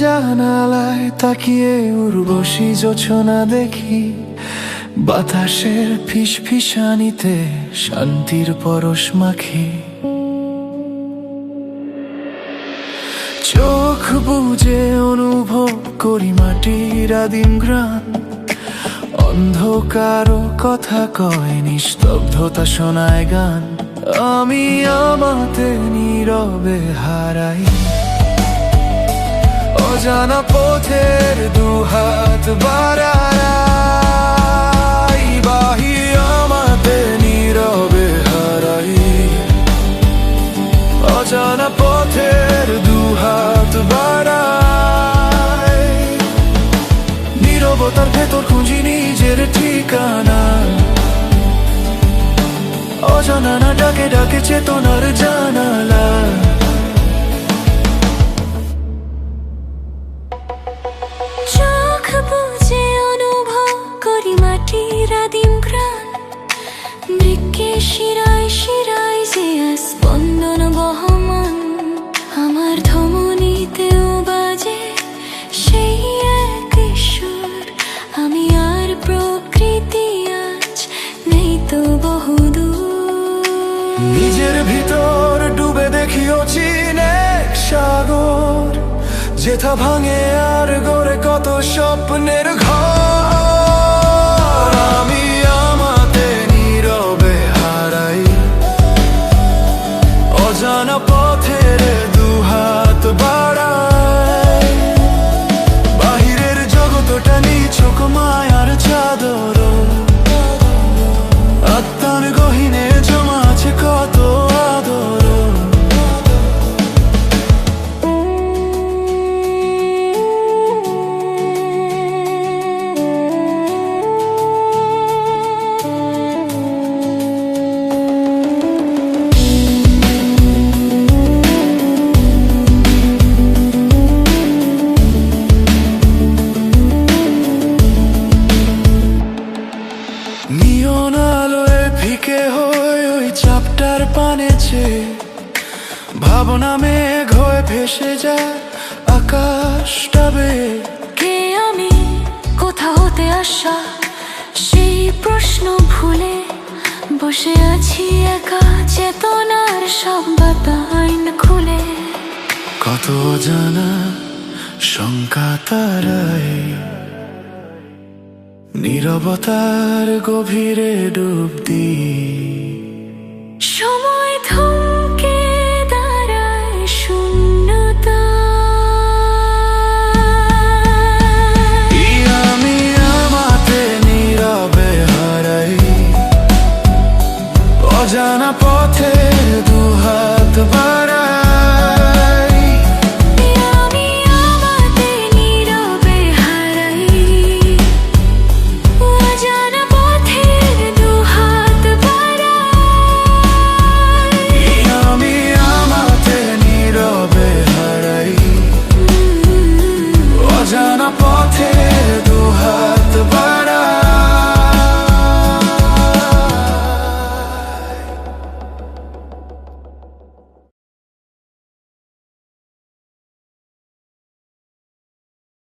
জানালায় তাকিয়ে উর্বশী জোছনা দেখি, বাতাসের ফিসফিসানিতে শান্তির পরশ মাখি। চোখ বুজে অনুভব করি মাটির আদিম গ্রাম, অন্ধকারও কথা কয়, নিস্তব্ধতা শোনায় গান। আমি আমাতে নীরবে হারাই, অজানা পথের দুহাত বাড়াই। বাহি আমাতে নীরবে হারাই, অজানা পথের দুহাত বাড়াই। নীরবতার ভেতর খুঁজি নিজের ঠিকানা, অজানা না ডাকে ডাকে চেতনার জানালা। চোখ বুজে অনুভব করি মাটির আদিম ঘ্রাণ, বৃক্ষে শিরায় শিরায় যে স্পন্দন বহমান। আমার ধমনীতেও বাজে সেই এক সুর, আমি আর প্রকৃতি আজ নেই তো বহুদূর। নিজের ভিতর ডুবে দেখি অচিন এক সাগর, যেথা ভাঙে আর গড়ে কত স্বপ্নের ঘর। আমি আমাতে নীরবে হারাই, অজানা পথের দুহাত বাড়াই। বাহিরের জগতটা নিছক মায়ার চাদর, আত্মার গহীনে জমা আছে কত আদর। নিয়ন আলোয় ফিকে হয়ে ওই চাপটার পানেছে, ভাবনা মেঘ হয়ে ভেসে যায় আকাশটাবে। কে আমি, কোথা হতে আসা, সেই প্রশ্ন ভুলে বসে আছি একা, চেতনার সব বাতায়ন খুলে। কত অজানা শঙ্কা তারায়, নীরবতার গভীরে ডুব দিই। সময় থমকে দাঁড়ায় শূন্যতা, আমি আমাতে নীরবে হারাই, অজানা পথে দুহাত